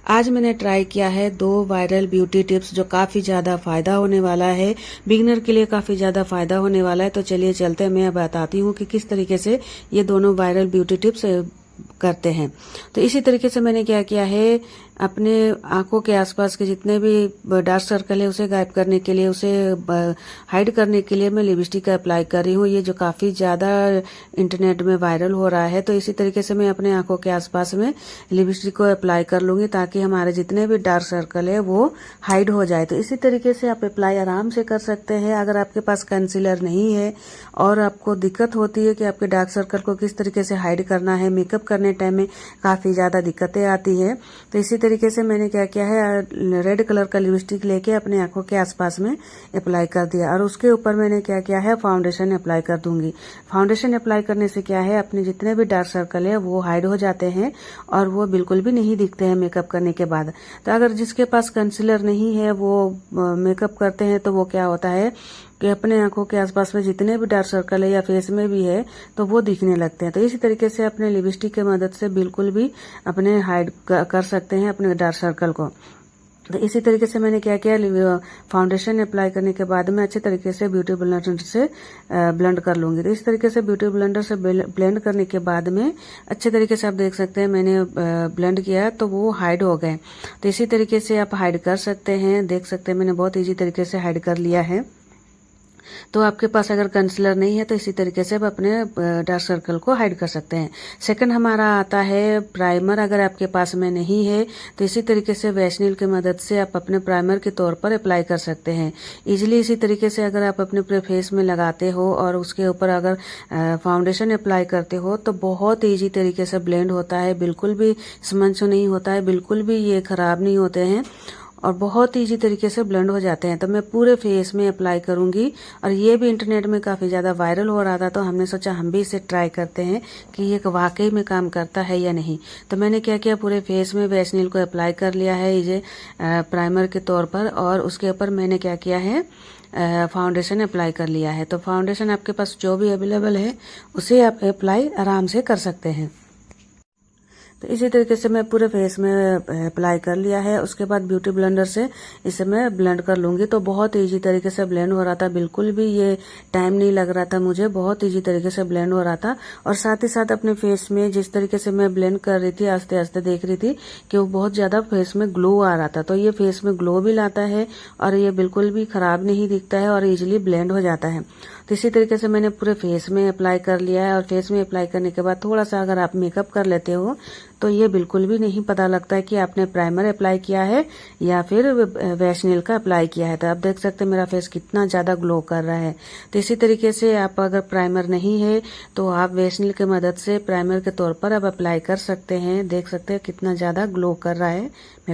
आज मैंने ट्राई किया है 2 वायरल ब्यूटी टिप्स जो काफ़ी ज़्यादा फ़ायदा होने वाला है, बिगिनर के लिए काफ़ी ज़्यादा फ़ायदा होने वाला है। तो चलिए चलते हैं, मैं बताती हूँ कि किस तरीके से ये दोनों वायरल ब्यूटी टिप्स करते हैं। तो इसी तरीके से मैंने क्या किया है, अपने आंखों के आसपास के जितने भी डार्क सर्कल है उसे गायब करने के लिए, उसे हाइड करने के लिए मैं लिपस्टिक का अप्लाई कर रही हूँ, ये जो काफ़ी ज़्यादा इंटरनेट में वायरल हो रहा है। तो इसी तरीके से मैं अपने आंखों के आसपास में लिपस्टिक को अप्लाई कर लूँगी ताकि हमारे जितने भी डार्क सर्कल है वो हाइड हो जाए। तो इसी तरीके से आप अप्लाई आराम से कर सकते हैं। अगर आपके पास कंसीलर नहीं है और आपको दिक्कत होती है कि आपके डार्क सर्कल को किस तरीके से हाइड करना है, मेकअप करने टाइम में काफ़ी ज़्यादा दिक्कतें आती है, तो इसी तरीके से मैंने क्या किया है, रेड कलर का लिपस्टिक लेके अपने आंखों के आसपास में अप्लाई कर दिया और उसके ऊपर मैंने क्या किया है, फाउंडेशन अप्लाई कर दूंगी। फाउंडेशन अप्लाई करने से क्या है, अपने जितने भी डार्क सर्कल है वो हाइड हो जाते हैं और वो बिल्कुल भी नहीं दिखते हैं मेकअप करने के बाद। तो अगर जिसके पास कंसीलर नहीं है वो मेकअप करते हैं तो वो क्या होता है कि अपने आंखों के आसपास में जितने भी डार्क सर्कल है या फेस में भी है तो वो दिखने लगते हैं। तो इसी तरीके से अपने लिपस्टिक की मदद से बिल्कुल भी अपने हाइड कर सकते हैं अपने डार्क सर्कल को। तो इसी तरीके से मैंने क्या किया, फाउंडेशन अप्लाई करने के बाद में अच्छे तरीके से ब्यूटी ब्लेंडर से ब्लेंड कर लूंगी। तो इस तरीके से ब्यूटी ब्लेंडर से ब्लेंड करने के बाद में अच्छे तरीके से आप देख सकते हैं मैंने ब्लेंड किया तो वो हाइड हो गए। तो इसी तरीके से आप हाइड कर सकते हैं, देख सकते हैं मैंने बहुत ईजी तरीके से हाइड कर लिया है। तो आपके पास अगर कंसीलर नहीं है तो इसी तरीके से आप अपने डार्क सर्कल को हाइड कर सकते हैं। सेकंड हमारा आता है प्राइमर। अगर आपके पास में नहीं है तो इसी तरीके से वैसनील की मदद से आप अपने प्राइमर के तौर पर अप्लाई कर सकते हैं इजीली। इसी तरीके से अगर आप अपने पूरे फेस में लगाते हो और उसके ऊपर अगर फाउंडेशन अप्लाई करते हो तो बहुत ईजी तरीके से ब्लेंड होता है, बिल्कुल भी स्मंच नहीं होता है, बिल्कुल भी ये खराब नहीं होते हैं और बहुत ईजी तरीके से ब्लेंड हो जाते हैं। तो मैं पूरे फेस में अप्लाई करूंगी और ये भी इंटरनेट में काफ़ी ज़्यादा वायरल हो रहा था तो हमने सोचा हम भी इसे ट्राई करते हैं कि ये वाकई में काम करता है या नहीं। तो मैंने क्या किया, पूरे फेस में वैसनील को अप्लाई कर लिया है ये प्राइमर के तौर पर और उसके ऊपर मैंने क्या किया है, फाउंडेशन अप्लाई कर लिया है। तो फाउंडेशन आपके पास जो भी अवेलेबल है उसे आप अप्लाई आराम से कर सकते हैं। तो इसी तरीके से मैं पूरे फेस में अप्लाई कर लिया है। उसके बाद ब्यूटी ब्लेंडर से इसे मैं ब्लेंड कर लूंगी। तो बहुत इजी तरीके से ब्लेंड हो रहा था, बिल्कुल भी ये टाइम नहीं लग रहा था मुझे, बहुत इजी तरीके से ब्लेंड हो रहा था। और साथ ही साथ अपने फेस में जिस तरीके से मैं ब्लेंड कर रही थी आस्ते आस्ते देख रही थी कि वो बहुत ज्यादा फेस में ग्लो आ रहा था। तो ये फेस में ग्लो भी लाता है और ये बिल्कुल भी खराब नहीं दिखता है और इजिली ब्लेंड हो जाता है। तो इसी तरीके से मैंने पूरे फेस में अप्लाई कर लिया है और फेस में अप्लाई करने के बाद थोड़ा सा अगर आप मेकअप कर लेते हो तो ये बिल्कुल भी नहीं पता लगता है कि आपने प्राइमर अप्लाई किया है या फिर वैसनील का अप्लाई किया है। तो आप देख सकते हैं मेरा फेस कितना ज्यादा ग्लो कर रहा है। तो इसी तरीके से आप अगर प्राइमर नहीं है तो आप वैसनील की मदद से प्राइमर के तौर पर आप अप्लाई कर सकते हैं। देख सकते हैं कितना ज्यादा ग्लो कर रहा है मेरा